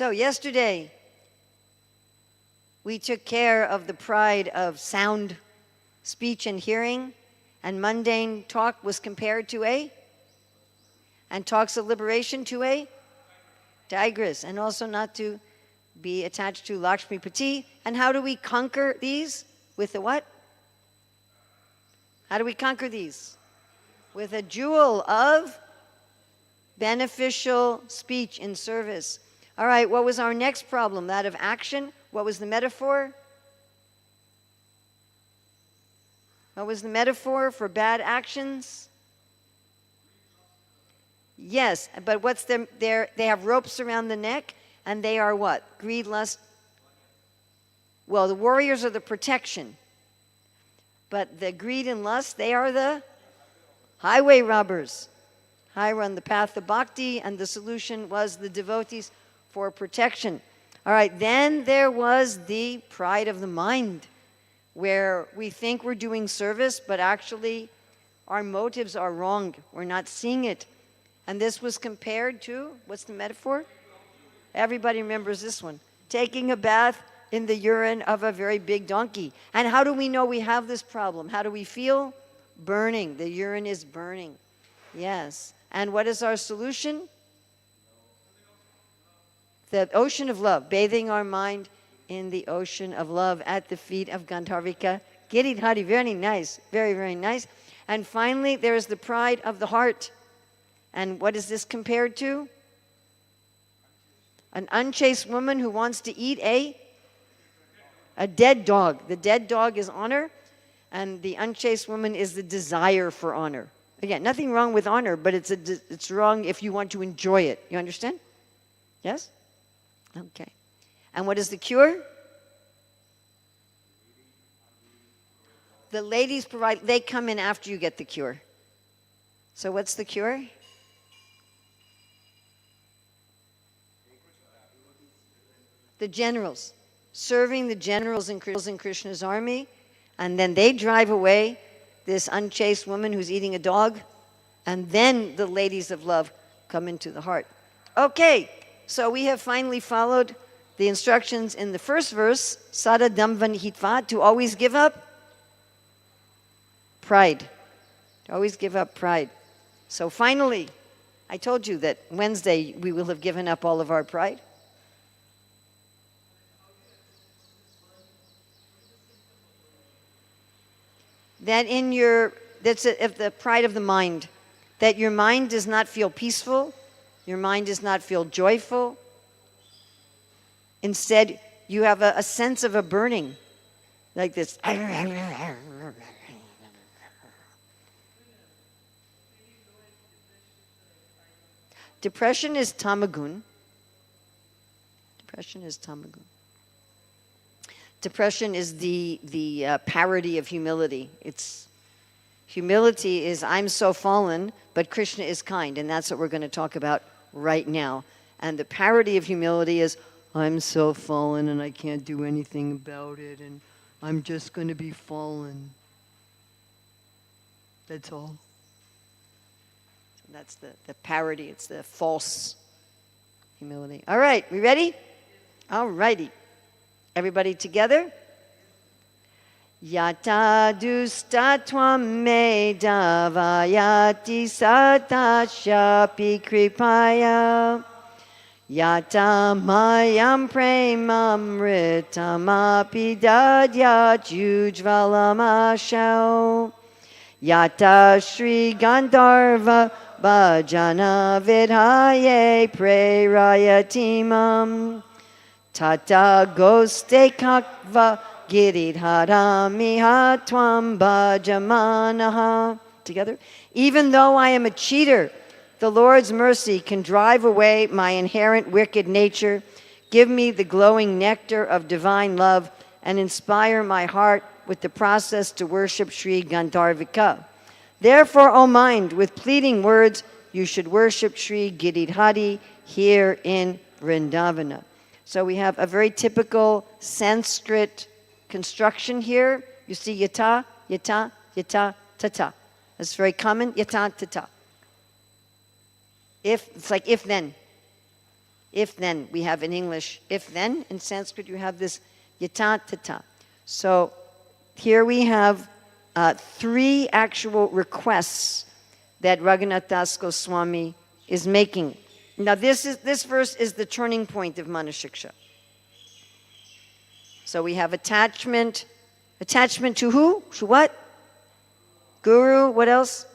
So yesterday, we took care of the pride of sound, speech, and hearing, and mundane talk was compared to and talks of liberation to a tigress, and also not to be attached to Lakshmi Pati. And how do we conquer these? With the what? How do we conquer these? With a jewel of beneficial speech in service. All right, what was our next problem? That of action. What was the metaphor? What was the metaphor for bad actions? Yes, but what's they have ropes around the neck, and they are what? Greed, lust. Well, the warriors are the protection. But the greed and lust, they are the highway robbers. High run the path of bhakti, and the solution was the devotees for protection. All right, then there was the pride of the mind, where we think we're doing service, but actually our motives are wrong. We're not seeing it. And this was compared to, what's the metaphor? Everybody remembers this one. Taking a bath in the urine of a very big donkey. And how do we know we have this problem? How do we feel? Burning. The urine is burning. Yes. And what is our solution? The ocean of love. Bathing our mind in the ocean of love at the feet of Gandharvika. Giridhari. Very nice. Very, very nice. And finally, there is the pride of the heart. And what is this compared to? An unchaste woman who wants to eat a dead dog. The dead dog is honor, and the unchaste woman is the desire for honor. Again, nothing wrong with honor, but it's wrong if you want to enjoy it. You understand? Yes? Okay. And what is the cure? The ladies provide, they come in after you get the cure. So what's the cure? The generals. Serving the generals in Krishna's army, and then they drive away this unchaste woman who's eating a dog, and then the ladies of love come into the heart. Okay, so we have finally followed the instructions in the first verse, Sada Damvan Hitva, to always give up pride. To always give up pride. So finally, I told you that Wednesday we will have given up all of our pride. That that's the pride of the mind, that your mind does not feel peaceful, your mind does not feel joyful. Instead, you have a sense of a burning, like this. Depression is tamagun. Depression is tamagun. Depression is the parody of humility. Humility is, I'm so fallen, but Krishna is kind, and that's what we're going to talk about right now. And the parody of humility is, I'm so fallen and I can't do anything about it, and I'm just going to be fallen. That's all. So that's the parody. It's the false humility. All right, we ready? All righty. Everybody together? Yata dustatvam me davayati satashapi kripaya yata mayam premamritamapi dadyat yujvalamashau yata shri gandharva bhajana vidhaye prerayatimam Tata goste kakva giridharamiha tvam bhajamanaha. Together. Even though I am a cheater, the Lord's mercy can drive away my inherent wicked nature, give me the glowing nectar of divine love, and inspire my heart with the process to worship Sri Gandharvika. Therefore, O mind, with pleading words, you should worship Sri Giridhari here in Vrindavana. So we have a very typical Sanskrit construction here. You see yata, yata, yata, tata. That's very common, yata, tata. If, it's like if then. If then, we have in English, if then. In Sanskrit, you have this yata tata. So here we have 3 actual requests that Raghunath Das Goswami is making. Now this verse is the turning point of Manah Siksa. So we have attachment. Attachment to who? To what? Guru. What else?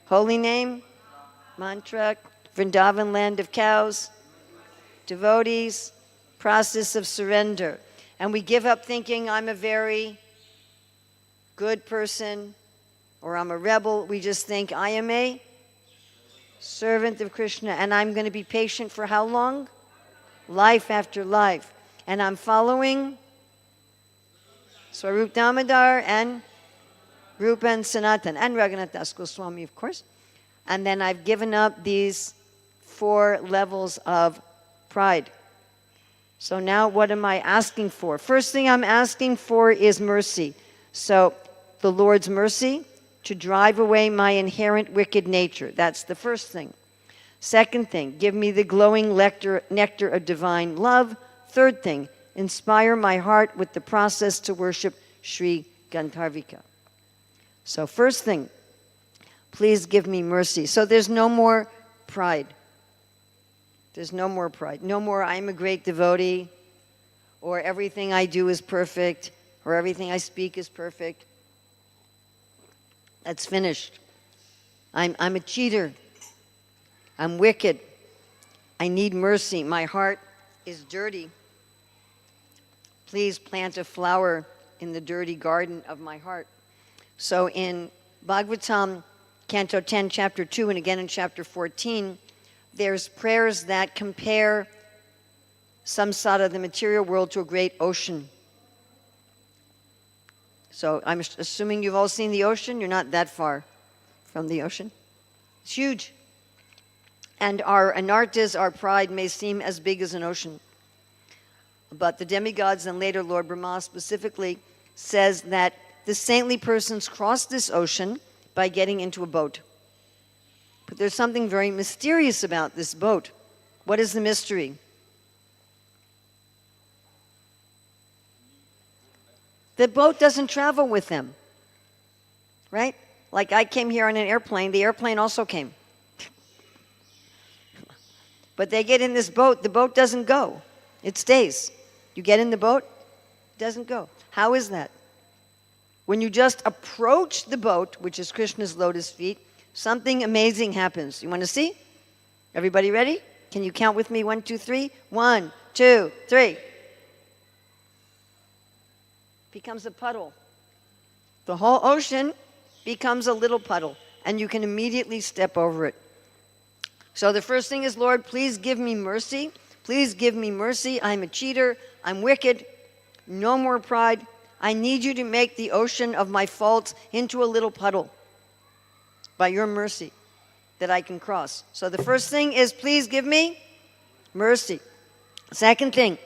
Holy name. Mantra. Vrindavan, land of cows. Devotees. Process of surrender. And we give up thinking I'm a very good person or I'm a rebel. We just think I am a servant of Krishna and I'm going to be patient for how long? Life after life. And I'm following Swarup Damodar and Rupa and Sanatan and Raghunath Das Goswami, of course. And then I've given up these 4 levels of pride. So now what am I asking for? First thing I'm asking for is mercy. So the Lord's mercy to drive away my inherent wicked nature. That's the first thing. Second thing, give me the glowing nectar of divine love. Third thing, inspire my heart with the process to worship Sri Gandharvika. So first thing, please give me mercy. So there's no more pride. There's no more pride. No more I'm a great devotee, or everything I do is perfect, or everything I speak is perfect. That's finished. I'm a cheater. I'm wicked. I need mercy. My heart is dirty. Please plant a flower in the dirty garden of my heart. So in Bhagavatam, Canto 10, Chapter 2, and again in Chapter 14, there's prayers that compare samsara, the material world, to a great ocean. So I'm assuming you've all seen the ocean. You're not that far from the ocean. It's huge. And our anartas, our pride, may seem as big as an ocean. But the demigods and later Lord Brahma specifically says that the saintly persons cross this ocean by getting into a boat. But there's something very mysterious about this boat. What is the mystery? The boat doesn't travel with them, right? Like I came here on an airplane, the airplane also came. But they get in this boat, the boat doesn't go. It stays. You get in the boat, it doesn't go. How is that? When you just approach the boat, which is Krishna's lotus feet, something amazing happens. You want to see? Everybody ready? Can you count with me? 1, 2, 3. 1, 2, 3. Becomes a puddle. The whole ocean becomes a little puddle, and you can immediately step over it. So the first thing is, Lord, please give me mercy. Please give me mercy. I'm a cheater. I'm wicked. No more pride. I need you to make the ocean of my faults into a little puddle by your mercy that I can cross. So the first thing is, please give me mercy. Second thing,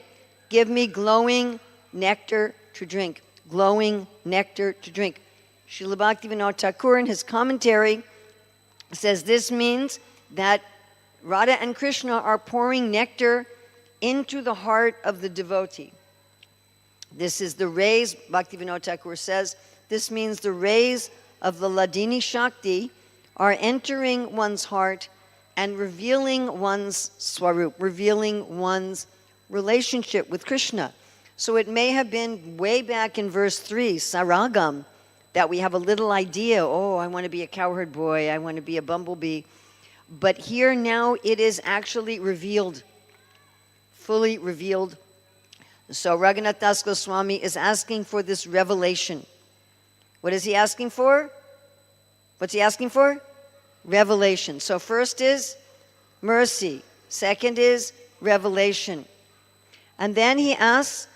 give me glowing nectar to drink. Glowing nectar to drink. Srila Bhaktivinoda Thakur in his commentary says this means that Radha and Krishna are pouring nectar into the heart of the devotee. This is the rays, Bhaktivinoda Thakur says, this means the rays of the Ladini Shakti are entering one's heart and revealing one's swarup, revealing one's relationship with Krishna. So it may have been way back in verse 3, Saragam, that we have a little idea, oh, I want to be a cowherd boy, I want to be a bumblebee. But here now it is actually revealed, fully revealed. So Raghunath Das Goswami is asking for this revelation. What is he asking for? What's he asking for? Revelation. So first is mercy. Second is revelation. And then he asks,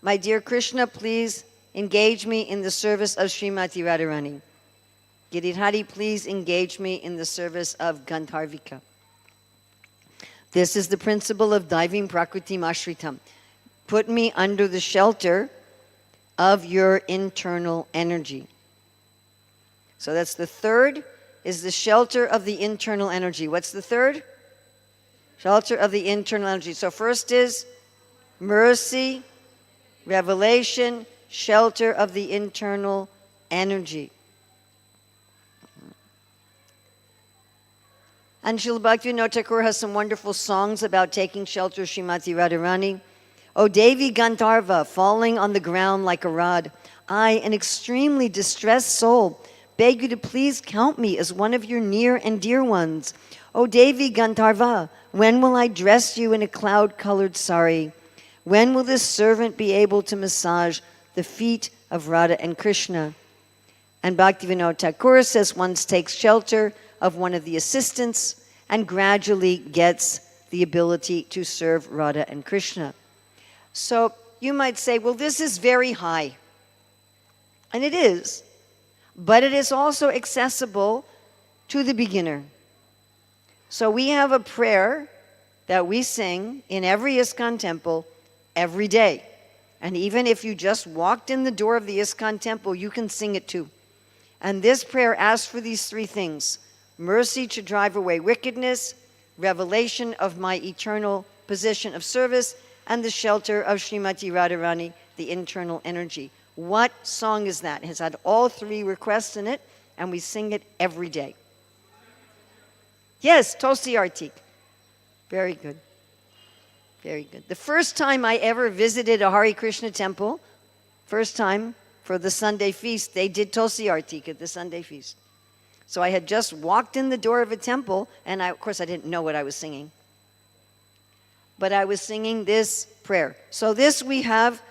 my dear Krishna, please engage me in the service of Srimati Radharani. Giridhari, please engage me in the service of Gandharvika. This is the principle of diving prakritim ashritam. Put me under the shelter of your internal energy. So that's the third, is the shelter of the internal energy. What's the third? Shelter of the internal energy. So first is mercy, revelation, shelter of the internal energy. And Srila Bhaktivinoda Thakur has some wonderful songs about taking shelter of Srimati Radharani. O Devi Gandharva, falling on the ground like a rod, I, an extremely distressed soul, beg you to please count me as one of your near and dear ones. O Devi Gandharva, when will I dress you in a cloud-colored sari? When will this servant be able to massage the feet of Radha and Krishna? And Bhaktivinoda Thakur says one takes shelter of one of the assistants and gradually gets the ability to serve Radha and Krishna. So you might say, well, this is very high. And it is. But it is also accessible to the beginner. So we have a prayer that we sing in every ISKCON temple every day. And even if you just walked in the door of the ISKCON temple, you can sing it too. And this prayer asks for these three things: mercy to drive away wickedness, revelation of my eternal position of service, and the shelter of Srimati Radharani, the internal energy. What song is that? It has had all three requests in it, and we sing it every day. Yes, Tulsi Artik. Very good. Very good. The first time I ever visited a Hare Krishna temple, first time for the Sunday feast, they did Tulsi Artik at the Sunday feast. So I had just walked in the door of a temple, and of course I didn't know what I was singing. But I was singing this prayer. So this we have,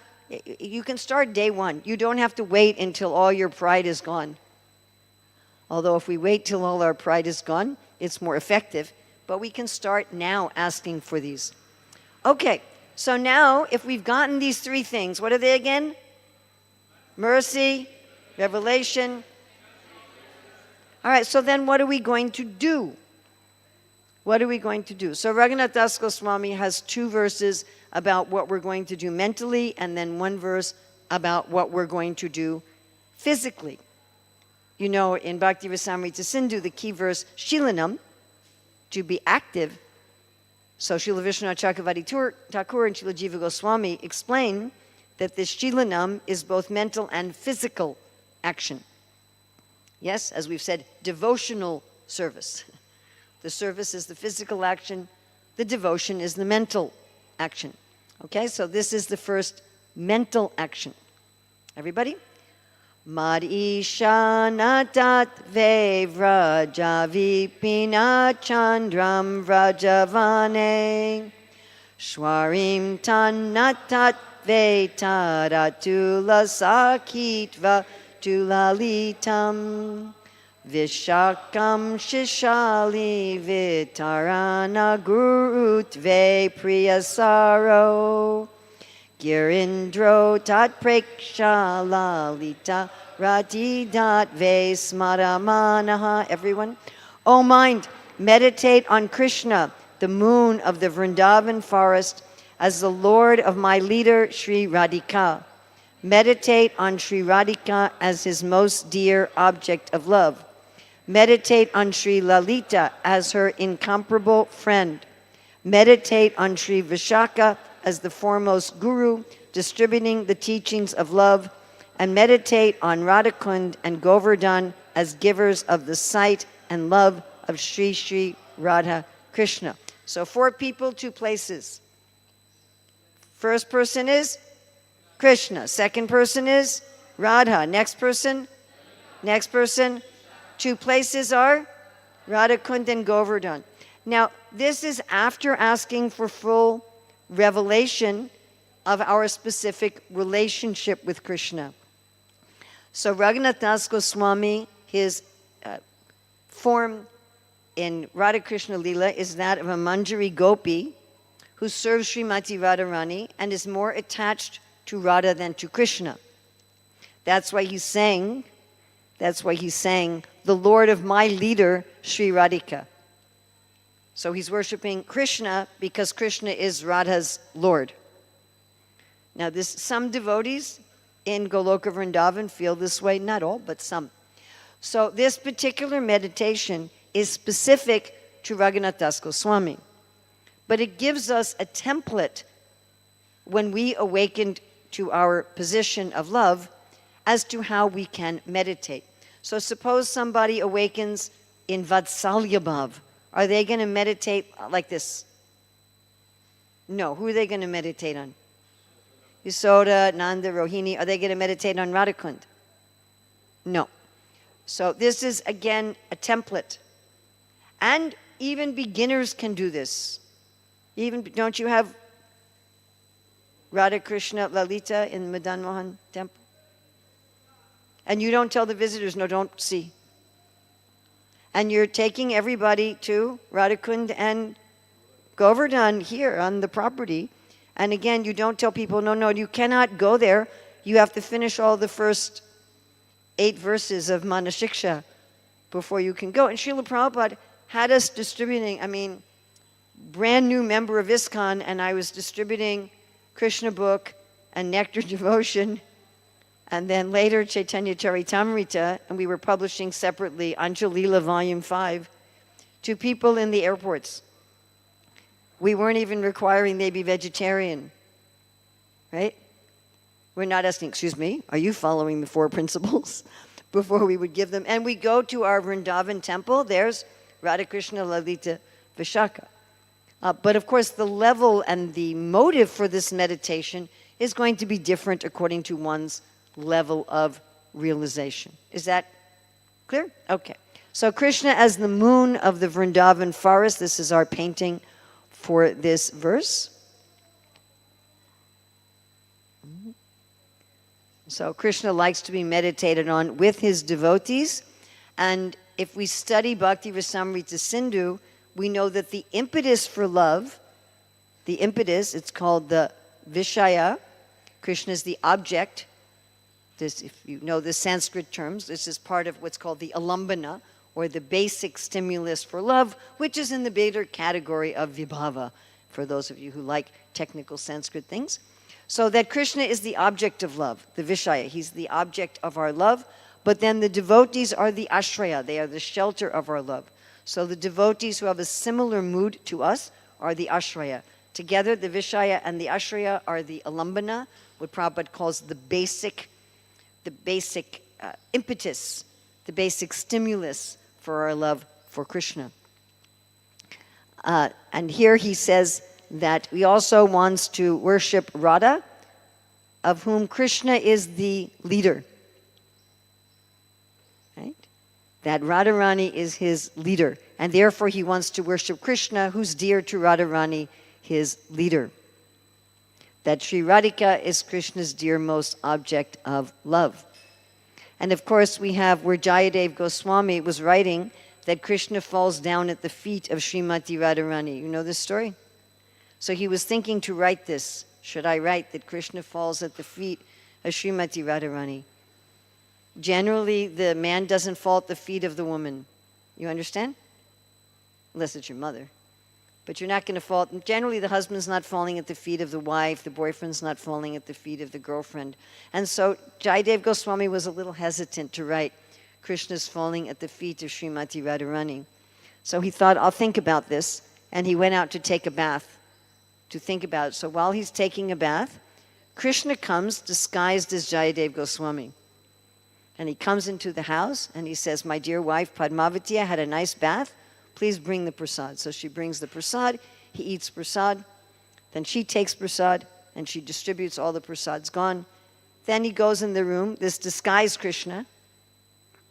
you can start day one. You don't have to wait until all your pride is gone. Although if we wait till all our pride is gone, it's more effective. But we can start now asking for these. Okay, so now if we've gotten these three things, what are they again? Mercy, revelation. All right, so then what are we going to do? What are we going to do? So Raghunath Das Goswami has two verses about what we're going to do mentally, and then one verse about what we're going to do physically. You know, in Bhakti Rasamrita Sindhu, the key verse, Shilanam, to be active. So Srila Vishwanath Chakravarti Thakur and Srila Jiva Goswami explain that this Shilanam is both mental and physical action. Yes, as we've said, devotional service. The service is the physical action. The devotion is the mental action. Okay, so this is the first mental action. Everybody? Mad isha natat ve vraja vipina chandram vrajavane shwarim tan natat ve taratula sakitva tulalitam vishakam shishali vitarana gurutve priyasaro girindro tat preksha lalita ratidat ve smaramanaha. Everyone? O mind, meditate on Krishna, the moon of the Vrindavan forest, as the Lord of my leader, Sri Radhika. Meditate on Sri Radhika as his most dear object of love. Meditate on Sri Lalita as her incomparable friend. Meditate on Sri Vishaka as the foremost guru, distributing the teachings of love. And meditate on Radhakund and Govardhan as givers of the sight and love of Sri Sri Radha Krishna. So 4 people, 2 places. First person is Krishna. Second person is Radha. Next person? Next person? 2 places are Radhakund and Govardhan. Now, this is after asking for full revelation of our specific relationship with Krishna. So Raghunath Das Goswami, his form in Radha Krishna Lila is that of a Manjari Gopi who serves Srimati Radharani and is more attached to Radha than to Krishna. That's why he sang, the Lord of my leader, Sri Radhika. So he's worshiping Krishna because Krishna is Radha's Lord. Now some devotees in Goloka Vrindavan feel this way, not all, but some. So this particular meditation is specific to Raghunath Das Goswami. But it gives us a template when we awakened to our position of love as to how we can meditate. So suppose somebody awakens in Vatsalya Bhav. Are they going to meditate like this? No. Who are they going to meditate on? Yasoda, Nanda, Rohini. Are they going to meditate on Radhakund? No. So this is, again, a template. And even beginners can do this. Even, don't you have Radha Krishna Lalita in Madan Mohan temple? And you don't tell the visitors, no, don't see. And you're taking everybody to Radhakund and Govardhan here on the property. And again, you don't tell people, no, you cannot go there. You have to finish all the first 8 verses of Manah Siksa before you can go. And Srila Prabhupada had us distributing, brand new member of ISKCON, and I was distributing Krishna book and Nectar Devotion, and then later Chaitanya Charitamrita, and we were publishing separately Anjalila Volume 5 to people in the airports. We weren't even requiring they be vegetarian, right? We're not asking, excuse me, are you following the 4 principles? Before we would give them. And we go to our Vrindavan temple, there's Radha Krishna Lalita Vishaka. But of course, the level and the motive for this meditation is going to be different according to one's level of realization. Is that clear? Okay. So Krishna as the moon of the Vrindavan forest, this is our painting for this verse. So Krishna likes to be meditated on with his devotees. And if we study Bhakti Rasamrita Sindhu, we know that the impetus for love, it's called the Vishaya. Krishna is the object. This, if you know the Sanskrit terms, this is part of what's called the alambana, or the basic stimulus for love, which is in the bigger category of vibhava, for those of you who like technical Sanskrit things. So that Krishna is the object of love, the Vishaya. He's the object of our love. But then the devotees are the ashraya. They are the shelter of our love. So the devotees who have a similar mood to us are the ashraya. Together, the Vishaya and the ashraya are the alambana, what Prabhupada calls the basic impetus, the basic stimulus for our love for Krishna. And here he says that he also wants to worship Radha, of whom Krishna is the leader. Right? That Radharani is his leader. And therefore he wants to worship Krishna, who's dear to Radharani, his leader. That Sri Radhika is Krishna's dearmost object of love. And of course we have where Jayadev Goswami was writing that Krishna falls down at the feet of Srimati Radharani. You know this story? So he was thinking to write this. Should I write that Krishna falls at the feet of Srimati Radharani? Generally, the man doesn't fall at the feet of the woman. You understand? Unless it's your mother. But you're not going to fall. Generally, the husband's not falling at the feet of the wife. The boyfriend's not falling at the feet of the girlfriend. And so Jayadev Goswami was a little hesitant to write Krishna's falling at the feet of Srimati Radharani. So he thought, I'll think about this. And he went out to take a bath, to think about it. So while he's taking a bath, Krishna comes disguised as Jayadev Goswami. And he comes into the house and he says, my dear wife Padmavati, I had a nice bath. Please bring the prasad. So she brings the prasad. He eats prasad. Then she takes prasad and she distributes all the prasad's gone. Then he goes in the room, this disguised Krishna,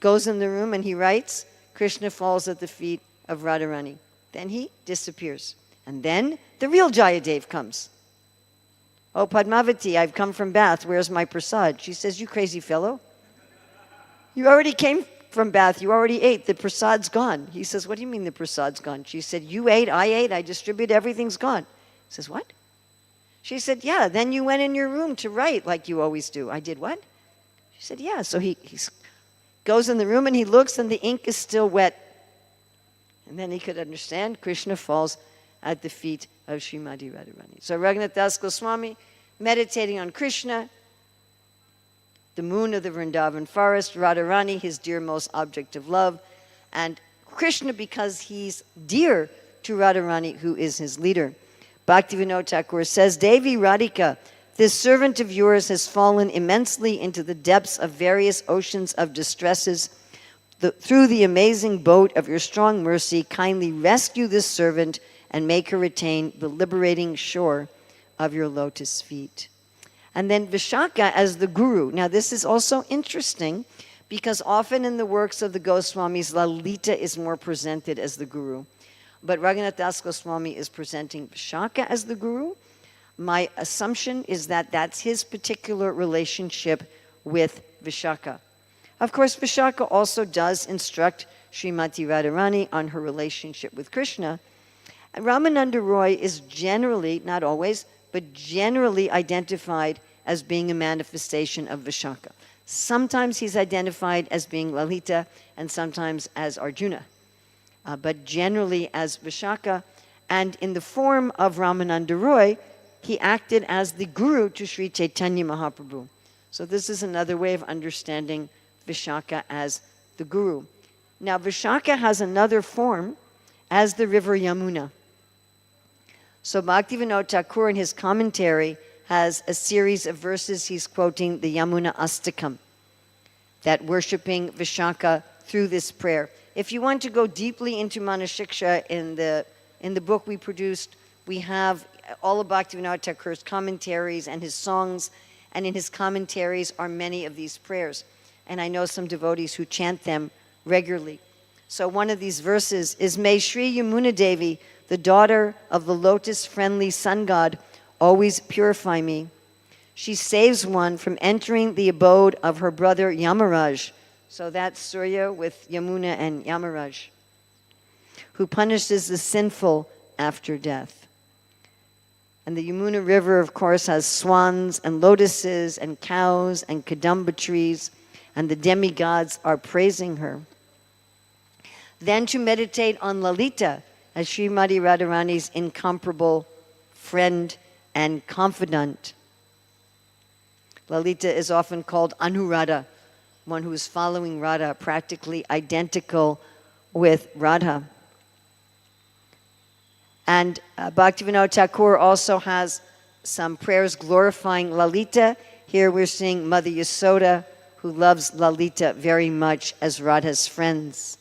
goes in the room and he writes, Krishna falls at the feet of Radharani. Then he disappears. And then the real Jayadev comes. Oh, Padmavati, I've come from bath. Where's my prasad? She says, you crazy fellow. You already came from bath. You already ate. The prasad's gone. He says, what do you mean the prasad's gone? She said, you ate, I distributed, everything's gone. He says, what? She said, yeah, then you went in your room to write like you always do. I did what? She said, yeah. So he goes in the room and he looks and the ink is still wet. And then he could understand Krishna falls at the feet of Srimati Radharani. So Raghunath Das Goswami, meditating on Krishna, the moon of the Vrindavan forest, Radharani, his dearmost object of love, and Krishna because he's dear to Radharani, who is his leader. Bhaktivinoda Thakur says, Devi Radhika, this servant of yours has fallen immensely into the depths of various oceans of distresses. Through the amazing boat of your strong mercy, kindly rescue this servant and make her attain the liberating shore of your lotus feet. And then Vishaka as the guru. Now this is also interesting because often in the works of the Goswamis, Lalita is more presented as the guru. But Raghunath Das Goswami is presenting Vishaka as the guru. My assumption is that that's his particular relationship with Vishaka. Of course, Vishaka also does instruct Srimati Radharani on her relationship with Krishna. And Ramananda Roy is generally, not always, but generally identified as being a manifestation of Vishaka. Sometimes he's identified as being Lalita and sometimes as Arjuna, but generally as Vishaka. And in the form of Ramananda Roy, he acted as the guru to Sri Chaitanya Mahaprabhu. So this is another way of understanding Vishaka as the guru. Now Vishaka has another form as the river Yamuna. So Bhaktivinoda Thakur in his commentary has a series of verses he's quoting the Yamuna Astakam, that worshiping Vishaka through this prayer. If you want to go deeply into Manah Siksa, in the book we produced, we have all of Bhaktivinoda Thakur's commentaries and his songs, and in his commentaries are many of these prayers. And I know some devotees who chant them regularly. So one of these verses is, May Sri Yamuna Devi, the daughter of the lotus-friendly sun god, always purify me. She saves one from entering the abode of her brother Yamaraj. So that's Surya with Yamuna and Yamaraj, who punishes the sinful after death. And the Yamuna River, of course, has swans and lotuses and cows and kadamba trees, and the demigods are praising her. Then to meditate on Lalita as Srimati Radharani's incomparable friend and confidant. Lalita is often called Anuradha, one who is following Radha, practically identical with Radha. And Bhaktivinoda Thakur also has some prayers glorifying Lalita. Here we're seeing Mother Yasoda, who loves Lalita very much as Radha's friends.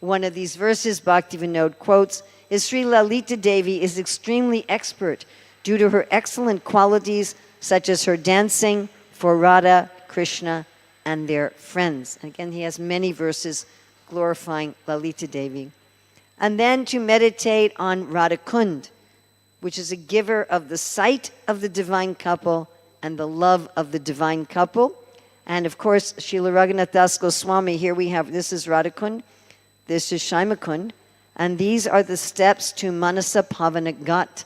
One of these verses Bhaktivinoda quotes is, Sri Lalita Devi is extremely expert due to her excellent qualities such as her dancing for Radha, Krishna, and their friends. And again, he has many verses glorifying Lalita Devi. And then to meditate on Radhakund, which is a giver of the sight of the divine couple and the love of the divine couple. And of course, Srila Raghunath Das Goswami, here we have, this is Radhakund, this is Shaimakund, and these are the steps to Manasa Pavana Ghat.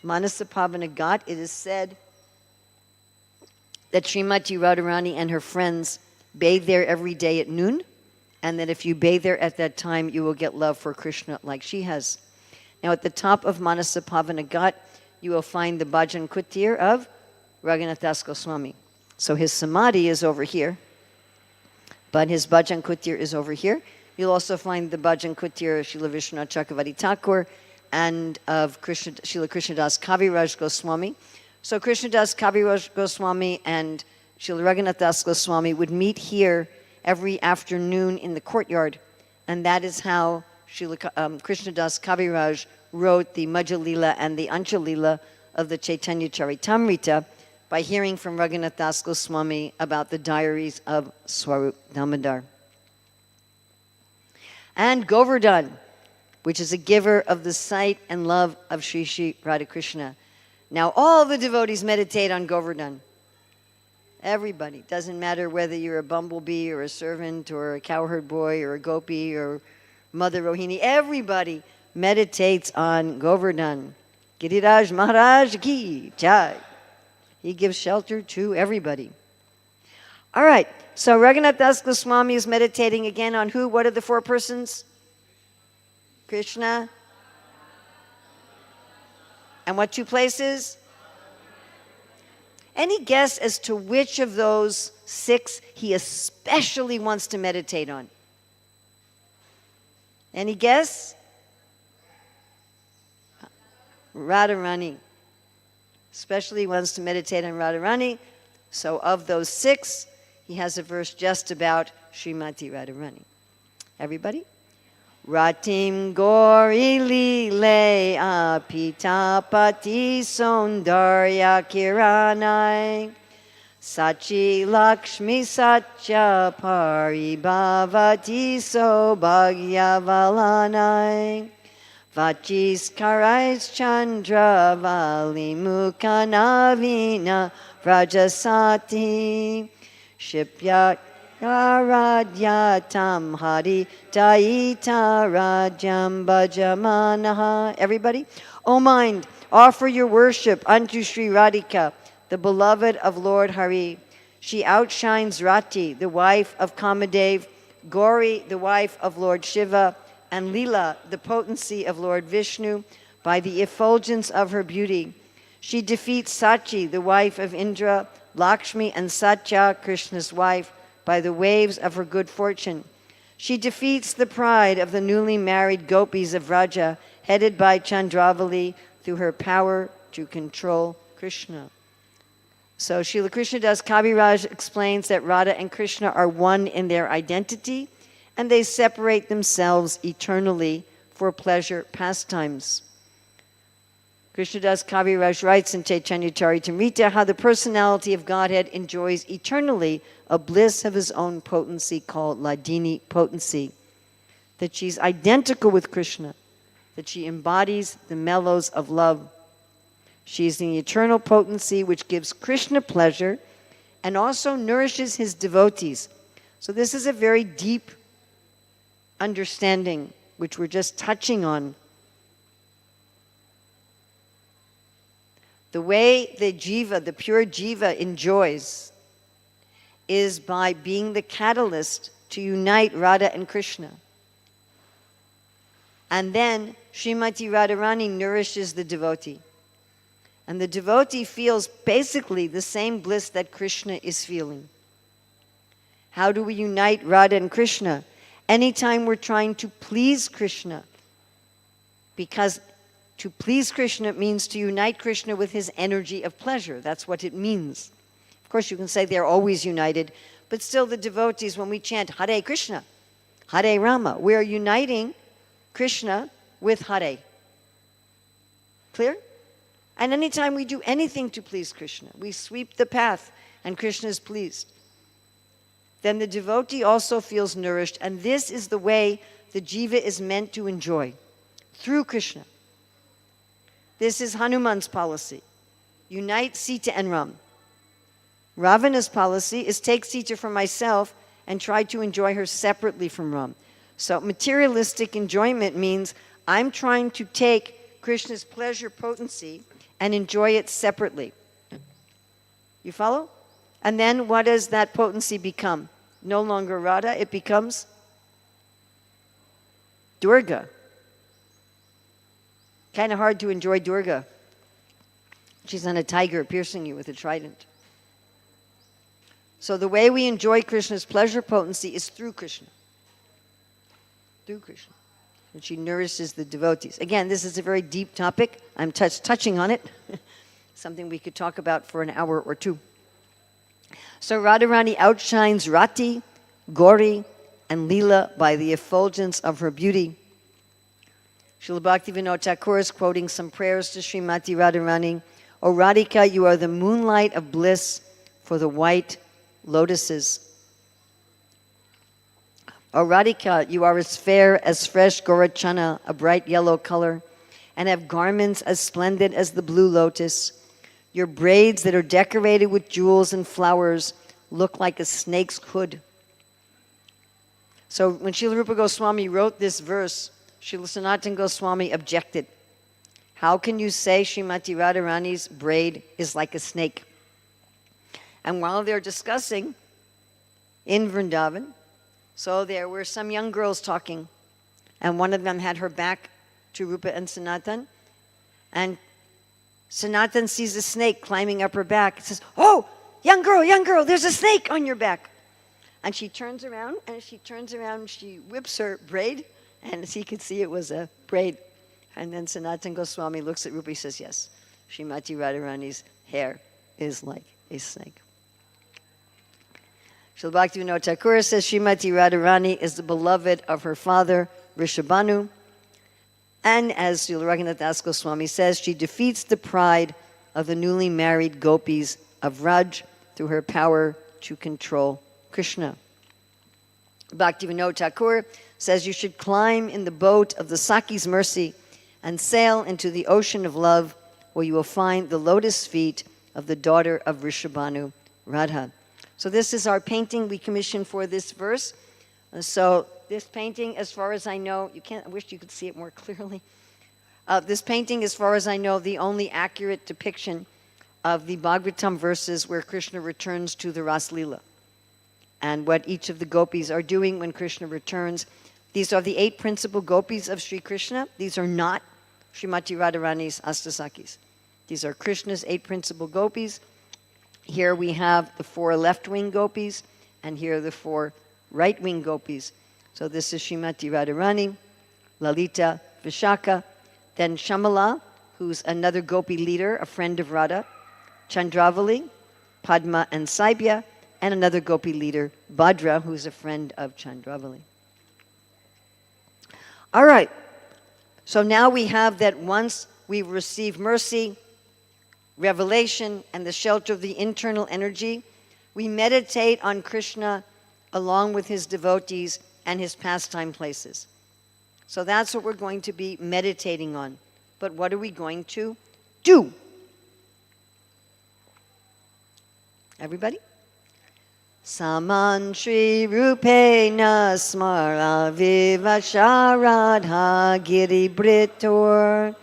Manasa Pavana Ghat, it is said that Srimati Radharani and her friends bathe there every day at noon, and that if you bathe there at that time, you will get love for Krishna like she has. Now at the top of Manasa Pavana Ghat, you will find the Bhajan Kutir of Raghunath Das Goswami. So his Samadhi is over here, but his Bhajan Kutir is over here. You'll also find the Bhajan Kutir of Srila Vishwanath Chakravarti Thakur and of Srila Krishnadas Kaviraj Goswami. So Krishnadas Kaviraj Goswami and Srila Raghunath Das Goswami would meet here every afternoon in the courtyard, and that is how Srila Krishnadas Kaviraj wrote the Madhya Lila and the Ancha Lila of the Chaitanya Charitamrita by hearing from Raghunath Das Goswami about the diaries of Swarup Damodar. And Govardhan, which is a giver of the sight and love of Sri Sri Radhakrishna. Now all the devotees meditate on Govardhan. Everybody. Doesn't matter whether you're a bumblebee or a servant or a cowherd boy or a gopi or Mother Rohini. Everybody meditates on Govardhan. Giriraj Maharaj ki jai. He gives shelter to everybody. All right. So Raghunath Das Goswami is meditating again on who? What are the four persons? Krishna. And what two places? Any guess as to which of those six he especially wants to meditate on? Any guess? Radharani. Especially wants to meditate on Radharani. So of those 6, he has a verse just about Srimati Radharani. Everybody? Ratim Gori Lile Apitapati Sondarya Kiranai Sachi Lakshmi Satya Paribhavati Sobhagya Vachis Karais Chandra Vali Mukhanavina Rajasati Shipya Aradhyatam Hari Taita Rajam Bhajamanaha. Everybody? O mind, offer your worship unto Sri Radhika, the beloved of Lord Hari. She outshines Rati, the wife of Kamadev, Gauri, the wife of Lord Shiva, and Leela, the potency of Lord Vishnu, by the effulgence of her beauty. She defeats Sachi, the wife of Indra, Lakshmi, and Satya, Krishna's wife, by the waves of her good fortune. She defeats the pride of the newly married gopis of Vraja, headed by Chandravali, through her power to control Krishna. So Srila Krishnadas Kaviraj explains that Radha and Krishna are one in their identity, and they separate themselves eternally for pleasure pastimes. Krishnadas Kaviraj writes in Chaitanya Charitamrita how the personality of Godhead enjoys eternally a bliss of his own potency called Ladini potency, that she's identical with Krishna, that she embodies the mellows of love. She is the eternal potency which gives Krishna pleasure and also nourishes his devotees. So this is a very deep understanding which we're just touching on. The way the jiva, the pure jiva, enjoys is by being the catalyst to unite Radha and Krishna. And then Srimati Radharani nourishes the devotee. And the devotee feels basically the same bliss that Krishna is feeling. How do we unite Radha and Krishna? Anytime we're trying to please Krishna, because to please Krishna means to unite Krishna with his energy of pleasure. That's what it means. Of course, you can say they're always united, but still the devotees, when we chant Hare Krishna, Hare Rama, we're uniting Krishna with Hare. Clear? And anytime we do anything to please Krishna, we sweep the path and Krishna is pleased, then the devotee also feels nourished, and this is the way the jiva is meant to enjoy, through Krishna. This is Hanuman's policy. Unite Sita and Ram. Ravana's policy is take Sita for myself and try to enjoy her separately from Ram. So materialistic enjoyment means I'm trying to take Krishna's pleasure potency and enjoy it separately. You follow? And then what does that potency become? No longer Radha, it becomes Durga. Kind of hard to enjoy Durga. She's on a tiger piercing you with a trident. So the way we enjoy Krishna's pleasure potency is through Krishna. Through Krishna. And she nourishes the devotees. Again, this is a very deep topic. I'm touching on it. Something we could talk about for an hour or two. So Radharani outshines Rati, Gauri, and Leela by the effulgence of her beauty. Srila Bhaktivinoda Thakur is quoting some prayers to Srimati Radharani. O Radhika, you are the moonlight of bliss for the white lotuses. O Radhika, you are as fair as fresh Gorachana, a bright yellow color, and have garments as splendid as the blue lotus. Your braids that are decorated with jewels and flowers look like a snake's hood. So when Srila Rupa Goswami wrote this verse, Srila Sanatana Goswami objected. How can you say Srimati Radharani's braid is like a snake? And while they're discussing in Vrindavan, so there were some young girls talking, and one of them had her back to Rupa and Sanatan, and Sanatan sees a snake climbing up her back and says, "Oh, young girl, there's a snake on your back." And she turns around, and she whips her braid, and as he could see, it was a braid. And then Sanatana Goswami looks at Rupa, he says, yes, Srimati Radharani's hair is like a snake. Srila Bhaktivinoda Thakur says Srimati Radharani is the beloved of her father, Rishabhanu. And as Srila Raghunath Das Goswami says, she defeats the pride of the newly married gopis of Raj through her power to control Krishna. Bhaktivinoda Thakur says you should climb in the boat of the Sakhi's mercy and sail into the ocean of love, where you will find the lotus feet of the daughter of Rishabhanu, Radha. So this is our painting we commissioned for this verse. So this painting, as far as I know, I wish you could see it more clearly. This painting, as far as I know, the only accurate depiction of the Bhagavatam verses where Krishna returns to the Ras Lila and what each of the gopis are doing when Krishna returns. These are the 8 principal gopis of Sri Krishna. These are not Srimati Radharani's Astasakis. These are Krishna's 8 principal gopis. Here we have the 4 left-wing gopis, and here are the 4 right-wing gopis. So this is Srimati Radharani, Lalita, Vishaka, then Shamala, who's another gopi leader, a friend of Radha, Chandravali, Padma and Saibya, and another gopi leader, Bhadra, who's a friend of Chandravali. All right, so now we have that once we receive mercy, revelation, and the shelter of the internal energy, we meditate on Krishna along with his devotees and his pastime places. So that's what we're going to be meditating on. But what are we going to do? Everybody? Saman Shri Rupena Smara Vivasharadha Giri Britor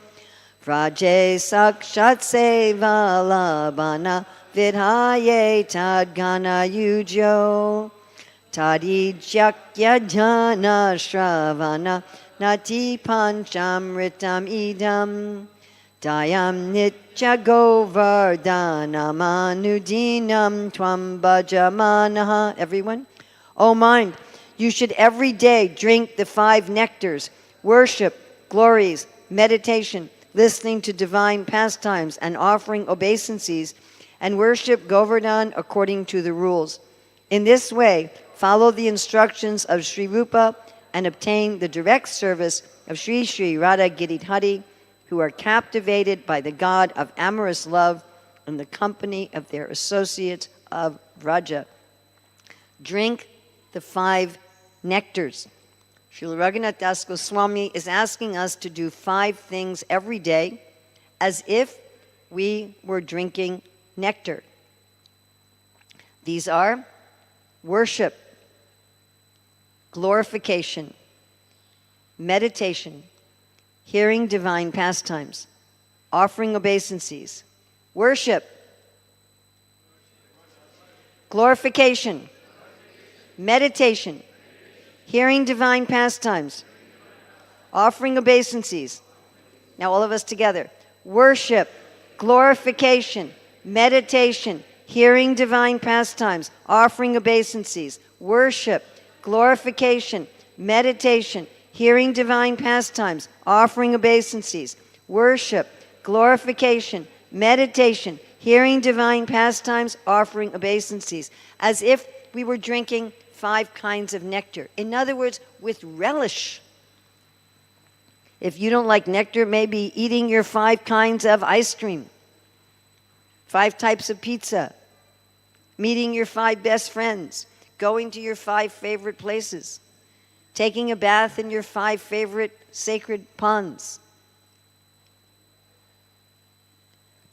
Vraje Sakshat Seva Labana Vidhaye Tadgana Yujo Tadi Jakya Jana Shravana Nati Panchamritam Idam Dayam Nitya Govardhanam Anudinam Tvam Bhajamanaha. Everyone? Oh mind, you should every day drink the 5 nectars, worship, glories, meditation, listening to divine pastimes, and offering obeisances, and worship Govardhan according to the rules. In this way, follow the instructions of Sri Rupa and obtain the direct service of Sri Sri Radha Giridhari, who are captivated by the God of amorous love in the company of their associates of Vraja. Drink the 5 nectars. Srila Raghunath Das Goswami is asking us to do 5 things every day as if we were drinking nectar. These are worship, glorification, meditation, hearing divine pastimes, offering obeisances, worship, glorification, meditation, hearing divine pastimes, offering obeisances. Now all of us together. Worship, glorification, meditation, hearing divine pastimes, offering obeisances. Worship, glorification, meditation, hearing divine pastimes, offering obeisances. Worship, glorification, meditation, hearing divine pastimes, offering obeisances. As if we were drinking 5 kinds of nectar. In other words, with relish. If you don't like nectar, maybe eating your 5 kinds of ice cream, 5 types of pizza, meeting your 5 best friends, going to your 5 favorite places, taking a bath in your 5 favorite sacred ponds.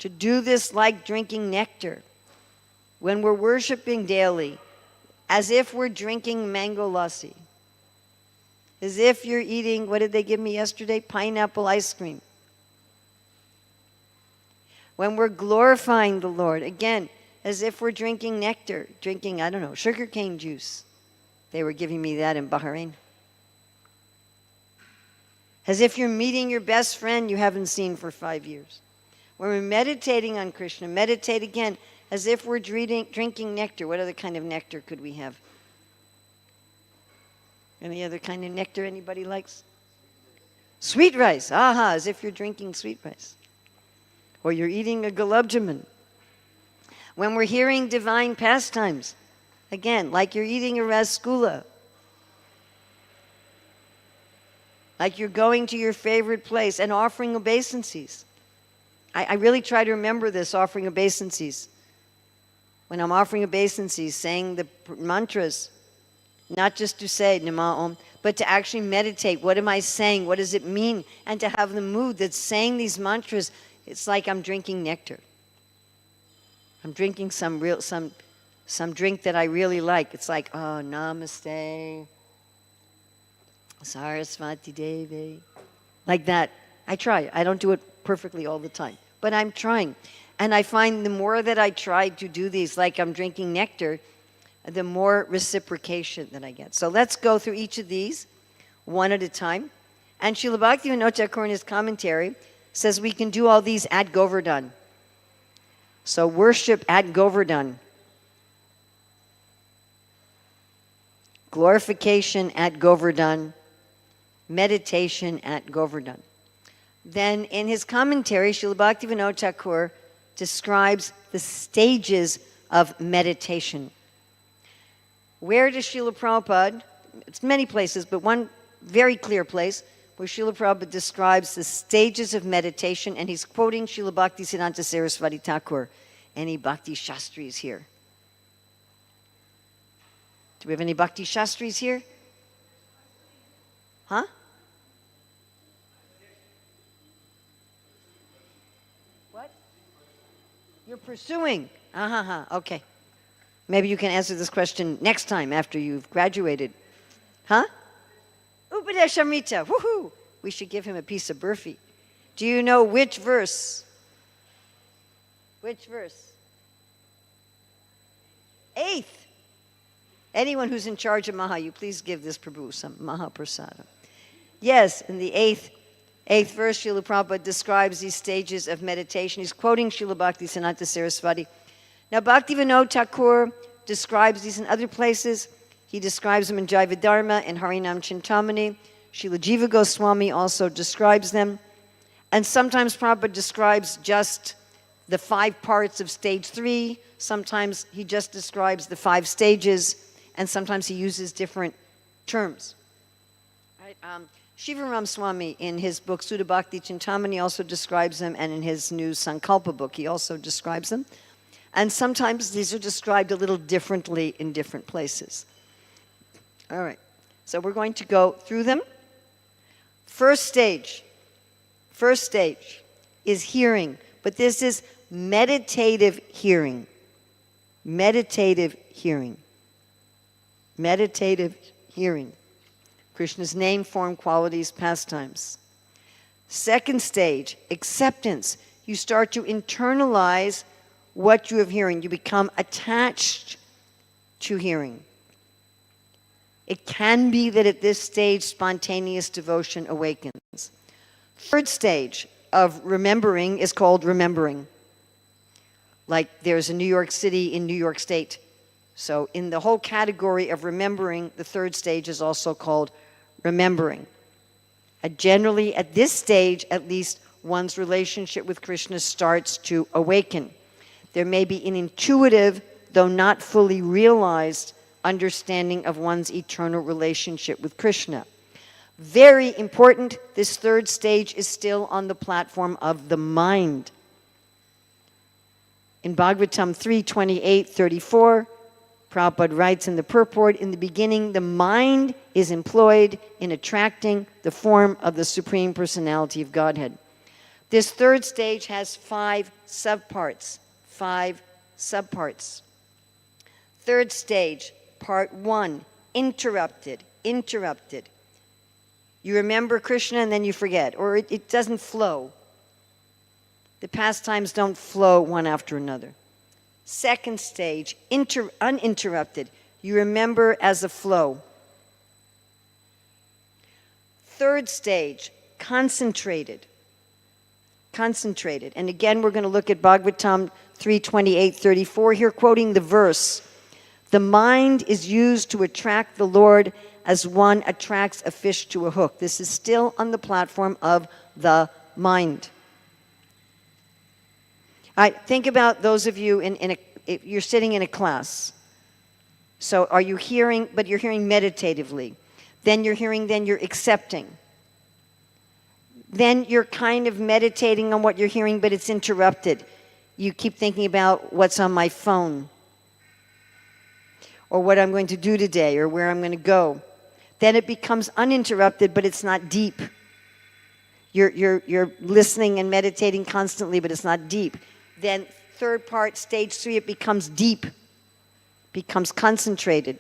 To do this like drinking nectar, when we're worshiping daily, as if we're drinking mango lassi, as if you're eating, what did they give me yesterday? Pineapple ice cream. When we're glorifying the Lord, again, as if we're drinking nectar, drinking, I don't know, sugarcane juice. They were giving me that in Bahrain. As if you're meeting your best friend you haven't seen for 5 years. When we're meditating on Krishna, meditate again as if we're drinking nectar. What other kind of nectar could we have? Any other kind of nectar anybody likes? Sweet rice, aha, as if you're drinking sweet rice. Or you're eating a gulab jamun. When we're hearing divine pastimes, again, like you're eating a rasgula. Like you're going to your favorite place and offering obeisances. I really try to remember this, offering obeisances. When I'm offering obeisances, saying the mantras, not just to say Nama Om, but to actually meditate. What am I saying? What does it mean? And to have the mood that saying these mantras, it's like I'm drinking nectar. I'm drinking some drink that I really like. It's like, oh, Namaste, Saraswati Devi. Like that. I try. I don't do it perfectly all the time, but I'm trying. And I find the more that I try to do these, like I'm drinking nectar, the more reciprocation that I get. So let's go through each of these one at a time. And Srila Bhaktivinoda Thakur in his commentary says we can do all these at Govardhan. So worship at Govardhan. Glorification at Govardhan. Meditation at Govardhan. Then in his commentary, Srila Bhaktivinoda Thakur describes the stages of meditation. Where does Srila Prabhupada, it's many places, but one very clear place, where Srila Prabhupada describes the stages of meditation, and he's quoting Srila Bhaktisiddhanta Saraswati Thakur. Any Bhakti Shastris here? Do we have any Bhakti Shastris here? Huh? What? You're pursuing. Okay. Maybe you can answer this question next time after you've graduated. Huh? Upadeshamrita. Woohoo! We should give him a piece of burfi. Do you know which verse? Which verse? 8th. Anyone who's in charge of Maha, you please give this Prabhu some Maha Prasada. Yes, in the 8th verse, Srila Prabhupada describes these stages of meditation. He's quoting Srila Bhaktisiddhanta Saraswati. Now, Bhaktivinoda Thakur describes these in other places. He describes them in Jaiva Dharma and Harinam Chintamani. Srila Jiva Goswami also describes them. And sometimes Prabhupada describes just the 5 parts of stage 3. Sometimes he just describes the 5 stages. And sometimes he uses different terms. Right? Shivaram Swami, in his book Sudha Bhakti Chintamani, also describes them. And in his new Sankalpa book, he also describes them. And sometimes these are described a little differently in different places. All right. So we're going to go through them. First stage is hearing. But this is meditative hearing. Meditative hearing. Meditative hearing. Krishna's name, form, qualities, pastimes. Second stage, acceptance. You start to internalize what you have hearing. You become attached to hearing. It can be that at this stage, spontaneous devotion awakens. Third stage of remembering is called remembering. Like there's a New York City in New York State. So in the whole category of remembering, the third stage is also called remembering. Generally, at this stage, at least, one's relationship with Krishna starts to awaken. There may be an intuitive, though not fully realized, understanding of one's eternal relationship with Krishna. Very important, this third stage is still on the platform of the mind. In Bhagavatam 3:28-34, Prabhupada writes in the purport, in the beginning, the mind is employed in attracting the form of the Supreme Personality of Godhead. This third stage has 5 subparts. 5 subparts. Third stage, part 1, interrupted. You remember Krishna and then you forget, or it doesn't flow. The pastimes don't flow one after another. Second stage, uninterrupted. You remember as a flow. Third stage, concentrated. And again, we're going to look at Bhagavatam 3:28-34, here quoting the verse. The mind is used to attract the Lord as one attracts a fish to a hook. This is still on the platform of the mind. All right, think about those of you if you're sitting in a class. So are you hearing, but you're hearing meditatively. Then you're hearing, then you're accepting. Then you're kind of meditating on what you're hearing, but it's interrupted. You keep thinking about what's on my phone, or what I'm going to do today, or where I'm going to go. Then it becomes uninterrupted, but it's not deep. You're listening and meditating constantly, but it's not deep. Then third part, stage 3, it becomes deep, becomes concentrated.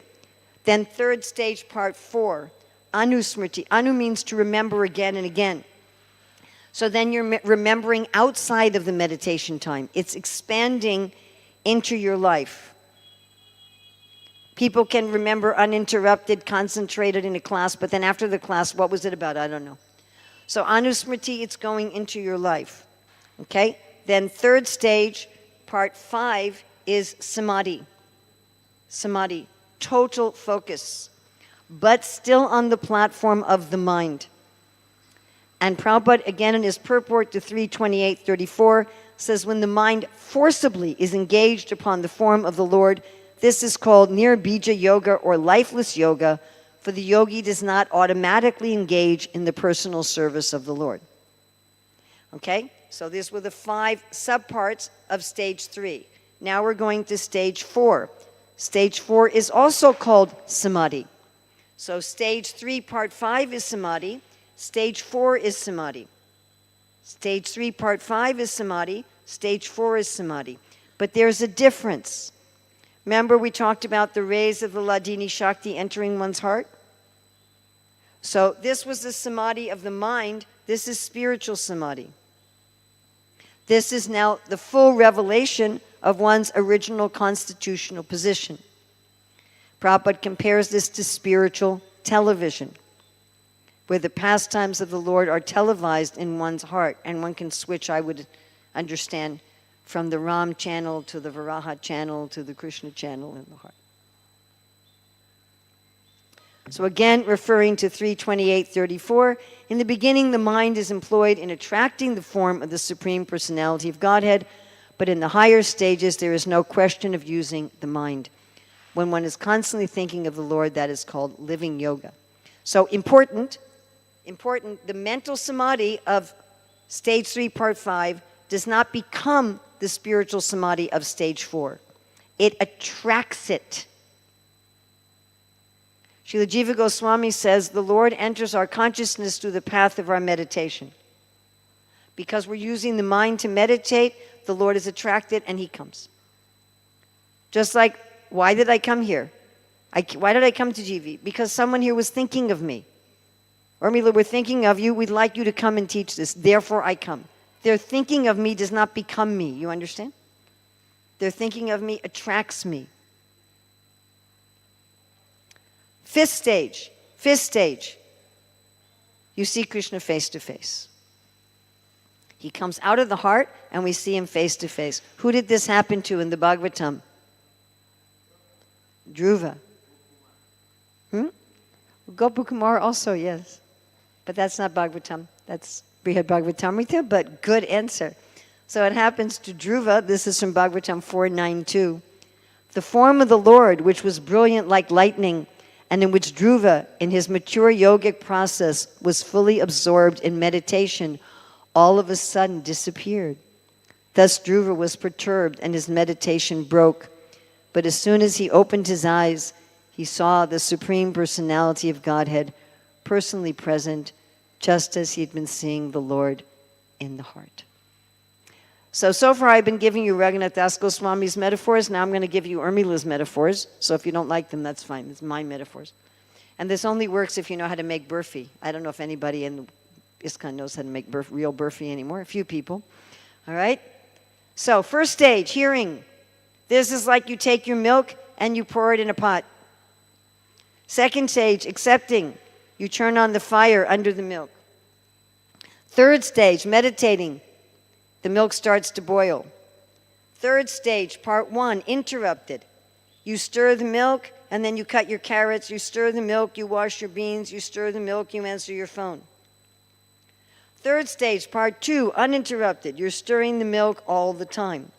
Then third stage, part 4, anusmriti. Anu means to remember again and again. So then you're remembering outside of the meditation time. It's expanding into your life. People can remember uninterrupted, concentrated in a class, but then after the class, what was it about? I don't know. So anusmriti, it's going into your life. Okay? Then third stage, part 5, is samadhi. Samadhi, total focus, but still on the platform of the mind. And Prabhupada, again in his purport to 328.34, says when the mind forcibly is engaged upon the form of the Lord, this is called nirbija yoga or lifeless yoga, for the yogi does not automatically engage in the personal service of the Lord. Okay? So these were the 5 subparts of stage 3. Now we're going to stage 4. Stage 4 is also called samadhi. So stage 3, part 5 is samadhi. Stage 4 is samadhi. Stage 3, part 5 is samadhi. Stage 4 is samadhi. But there's a difference. Remember we talked about the rays of the Ladini Shakti entering one's heart? So this was the samadhi of the mind. This is spiritual samadhi. This is now the full revelation of one's original constitutional position. Prabhupada compares this to spiritual television, where the pastimes of the Lord are televised in one's heart, and one can switch, I would understand, from the Ram channel to the Varaha channel to the Krishna channel in the heart. So again, referring to 328.34, in the beginning the mind is employed in attracting the form of the Supreme Personality of Godhead, but in the higher stages there is no question of using the mind. When one is constantly thinking of the Lord, that is called living yoga. So important, the mental samadhi of stage 3, part 5 does not become the spiritual samadhi of stage 4. It attracts it. Srila Jiva Goswami says the Lord enters our consciousness through the path of our meditation. Because we're using the mind to meditate, the Lord is attracted and he comes. Just like, why did I come here? Why did I come to GV? Because someone here was thinking of me. Urmila, we're thinking of you. We'd like you to come and teach this. Therefore, I come. Their thinking of me does not become me. You understand? Their thinking of me attracts me. Fifth stage. You see Krishna face to face. He comes out of the heart and we see him face to face. Who did this happen to in the Bhagavatam? Dhruva. Gopakumar also, yes. But that's not Bhagavatam. That's Brihad Bhagavatamrita, but good answer. So it happens to Dhruva. This is from Bhagavatam 4.9.2. The form of the Lord, which was brilliant like lightning, and in which Dhruva, in his mature yogic process, was fully absorbed in meditation, all of a sudden disappeared. Thus Dhruva was perturbed and his meditation broke. But as soon as he opened his eyes, he saw the Supreme Personality of Godhead personally present, just as he had been seeing the Lord in the heart. So far I've been giving you Raghunath Das Goswami's metaphors. Now I'm going to give you Urmila's metaphors. So if you don't like them, that's fine. It's my metaphors. And this only works if you know how to make burfi. I don't know if anybody in ISKCON knows how to make real burfi anymore. A few people. All right? So first stage, hearing. This is like you take your milk and you pour it in a pot. Second stage, accepting. You turn on the fire under the milk. Third stage, meditating. The milk starts to boil. Third stage, part 1, interrupted. You stir the milk And then you cut your carrots, you stir the milk, you wash your beans, you stir the milk, you answer your phone. Third stage, part 2, uninterrupted. You're stirring the milk all the time.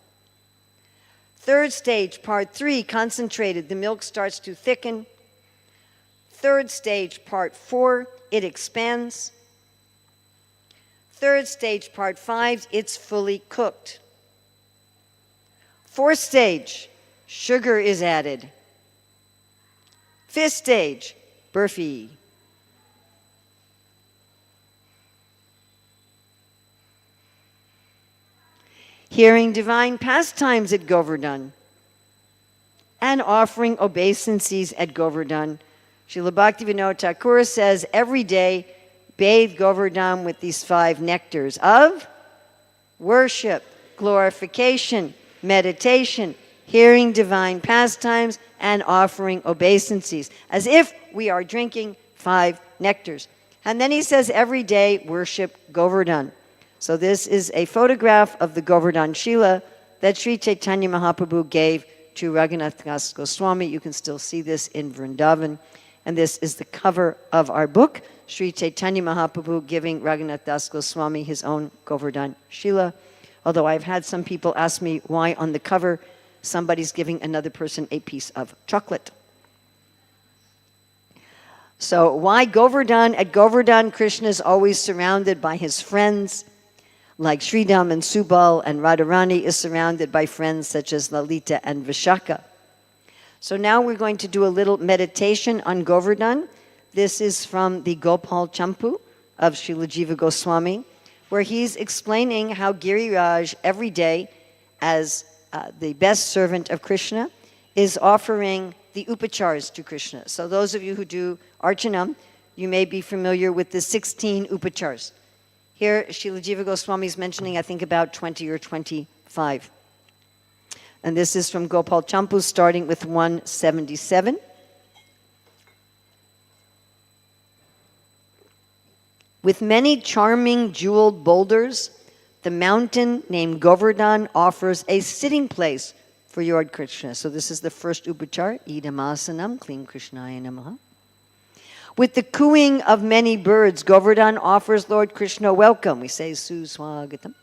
Third stage, part 3, concentrated. The milk starts to thicken. Third stage, part 4, it expands. Third stage, part 5, it's fully cooked. Fourth stage, sugar is added. Fifth stage, burfi. Hearing divine pastimes at Govardhan and offering obeisances at Govardhan. Srila Bhaktivinoda Thakur says every day, bathe Govardhan with these 5 nectars of worship, glorification, meditation, hearing divine pastimes, and offering obeisances, as if we are drinking 5 nectars. And then he says every day, worship Govardhan. So this is a photograph of the Govardhan Shila that Sri Chaitanya Mahaprabhu gave to Raghunath Das Goswami. You can still see this in Vrindavan. And this is the cover of our book, Sri Chaitanya Mahaprabhu giving Raghunath Das Goswami his own Govardhan Shila. Although I've had some people ask me why on the cover somebody's giving another person a piece of chocolate. So why Govardhan? At Govardhan, Krishna is always surrounded by his friends, like Sridham and Subal, and Radharani is surrounded by friends such as Lalita and Vishaka. So now we're going to do a little meditation on Govardhan. This is from the Gopal Champu of Srila Jiva Goswami, where he's explaining how Giriraj every day, as the best servant of Krishna, is offering the upachars to Krishna. So those of you who do Archanam, you may be familiar with the 16 upachars. Here, Srila Jiva Goswami is mentioning, I think, about 20 or 25. And this is from Gopal Champu, starting with 177. With many charming jeweled boulders, the mountain named Govardhan offers a sitting place for Lord Krishna. So this is the first upachar, Idamasanam, Klim Krishnaya Namaha. With the cooing of many birds, Govardhan offers Lord Krishna welcome. We say Suswagatam.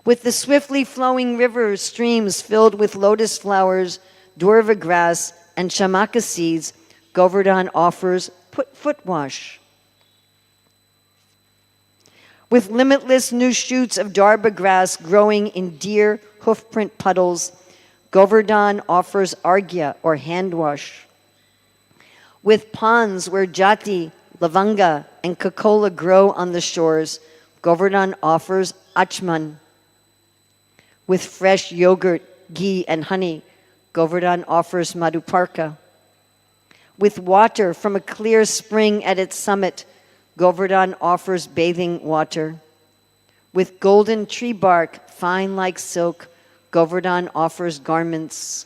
With the swiftly flowing rivers, streams filled with lotus flowers, dwarva grass, and shamaka seeds, Govardhan offers foot wash. With limitless new shoots of darba grass growing in deer hoofprint puddles, Govardhan offers arghya, or hand wash. With ponds where jati, lavanga, and kakola grow on the shores, Govardhan offers achman. With fresh yogurt, ghee, and honey, Govardhan offers madhuparka. With water from a clear spring at its summit, Govardhan offers bathing water. With golden tree bark, fine like silk, Govardhan offers garments.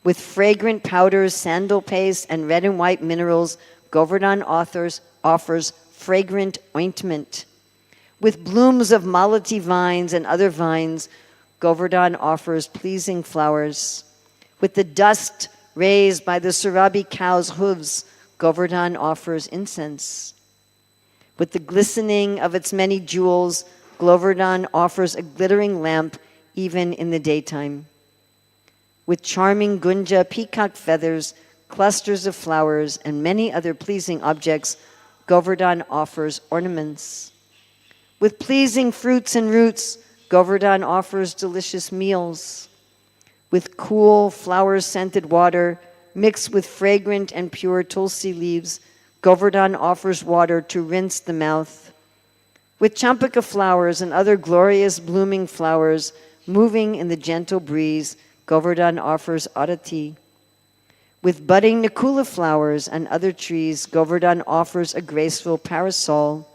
With fragrant powders, sandal paste, and red and white minerals, Govardhan offers fragrant ointment. With blooms of malati vines and other vines, Govardhan offers pleasing flowers. With the dust raised by the Surabi cow's hooves, Govardhan offers incense. With the glistening of its many jewels, Govardhan offers a glittering lamp even in the daytime. With charming gunja, peacock feathers, clusters of flowers, and many other pleasing objects, Govardhan offers ornaments. With pleasing fruits and roots, Govardhan offers delicious meals. With cool, flower-scented water, mixed with fragrant and pure tulsi leaves, Govardhan offers water to rinse the mouth. With champaka flowers and other glorious blooming flowers moving in the gentle breeze, Govardhan offers arati. With budding nakula flowers and other trees, Govardhan offers a graceful parasol.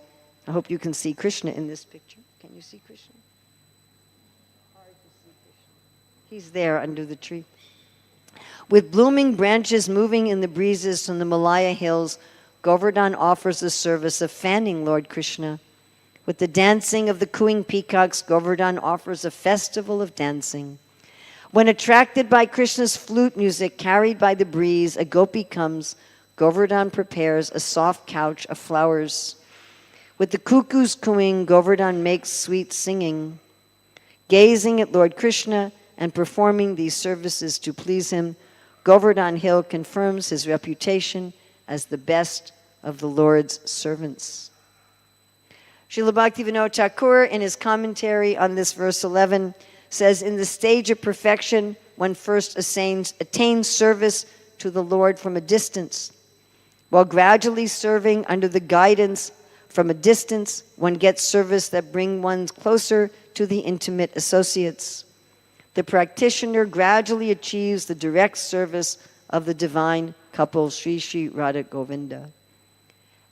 I hope you can see Krishna in this picture. Can you see Krishna? Hard to see Krishna. He's there under the tree. With blooming branches moving in the breezes from the Malaya hills, Govardhan offers the service of fanning Lord Krishna. With the dancing of the cooing peacocks, Govardhan offers a festival of dancing. When attracted by Krishna's flute music carried by the breeze, a gopi comes. Govardhan prepares a soft couch of flowers. With the cuckoos cooing, Govardhan makes sweet singing. Gazing at Lord Krishna and performing these services to please him, Govardhan Hill confirms his reputation as the best of the Lord's servants. Srila Bhaktivinoda Thakur, in his commentary on this verse 11, says, in the stage of perfection, one first attains service to the Lord from a distance. While gradually serving under the guidance from a distance, one gets service that brings one closer to the intimate associates. The practitioner gradually achieves the direct service of the divine couple, Sri Sri Radha Govinda.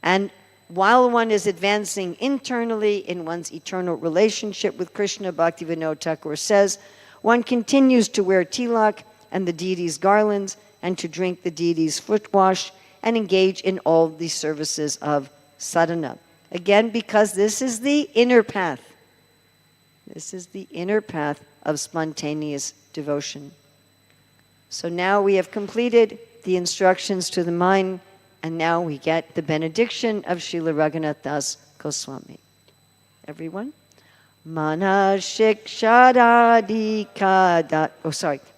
And while one is advancing internally in one's eternal relationship with Krishna, Bhaktivinoda Thakur says, one continues to wear tilak and the deity's garlands and to drink the deity's foot wash and engage in all the services of sadhana. Again, because this is the inner path. This is the inner path of spontaneous devotion. So now we have completed the instructions to the mind, and now we get the benediction of Srila Raghunath Das Goswami. Everyone? Manah Siksa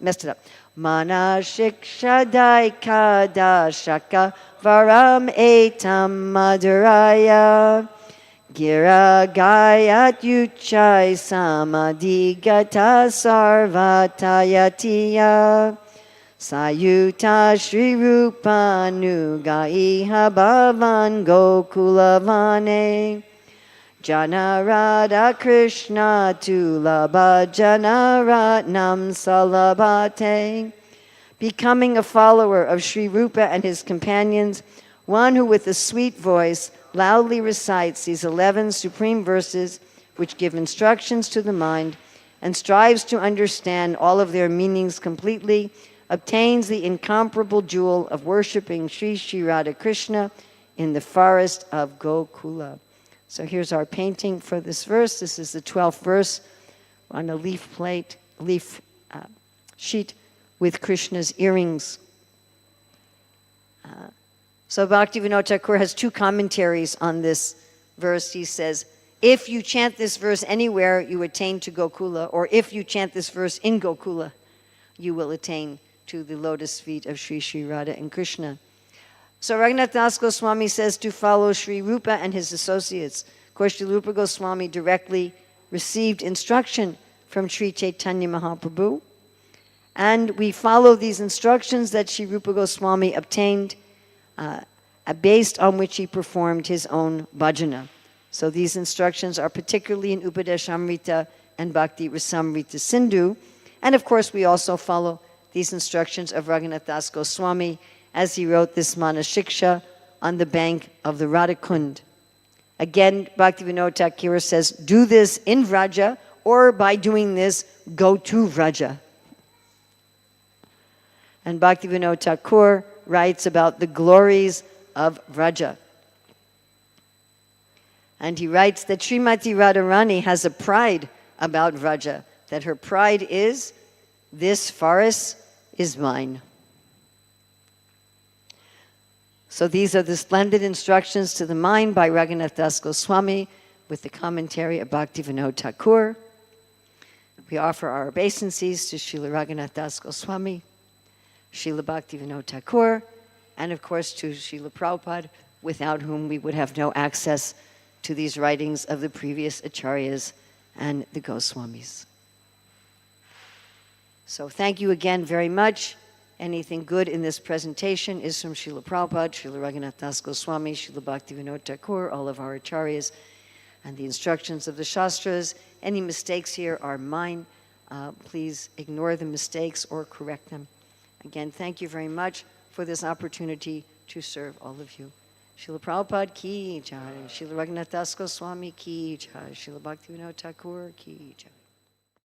messed it up. Manah Siksa Daika Shaka Varam Etam Madhuraya Gira Gayat Yuchai Samadigata Sarvatayatiya Sayuta Shri Rupa Nugaiha Bhavan Gokulavane Janarada Krishna Tulabha Janaratnam Salabhate. Becoming a follower of Sri Rupa and his companions, one who with a sweet voice loudly recites these 11 supreme verses which give instructions to the mind and strives to understand all of their meanings completely, obtains the incomparable jewel of worshiping Sri Sri Radha Krishna in the forest of Gokula. So here's our painting for this verse. This is the 12th verse on a leaf sheet with Krishna's earrings. So Bhaktivinoda Thakur has two commentaries on this verse. He says, if you chant this verse anywhere, you attain to Gokula, or if you chant this verse in Gokula, you will attain to the lotus feet of Sri Sri Radha and Krishna. So Raghunath Das Goswami says to follow Sri Rupa and his associates. Of course, Sri Rupa Goswami directly received instruction from Sri Chaitanya Mahaprabhu. And we follow these instructions that Sri Rupa Goswami obtained, based on which he performed his own bhajana. So these instructions are particularly in Upadeshamrita and Bhakti Rasamrita Sindhu. And of course, we also follow these instructions of Raghunath Das Goswami as he wrote this Manah Siksa on the bank of the Radhakund. Again, Bhaktivinoda Thakur says, do this in Vraja, or by doing this, go to Vraja. And Bhaktivinoda Thakur writes about the glories of Vraja. And he writes that Srimati Radharani has a pride about Vraja, that her pride is, this forest is mine. So these are the splendid instructions to the mind by Raghunath Das Goswami with the commentary of Bhaktivinoda Thakur. We offer our obeisances to Srila Raghunath Das Goswami, Srila Bhaktivinoda Thakur, and of course to Srila Prabhupada, without whom we would have no access to these writings of the previous acharyas and the Goswamis. So thank you again very much. Anything good in this presentation is from Srila Prabhupada, Srila Raghunath Das Goswami, Srila Bhaktivinoda Thakur, all of our acharyas, and the instructions of the Shastras. Any mistakes here are mine. Please ignore the mistakes or correct them. Again, thank you very much for this opportunity to serve all of you. Srila Prabhupada ki jai, Srila Raghunath Das Goswami ki jai, Srila Bhaktivinoda Thakur ki jai.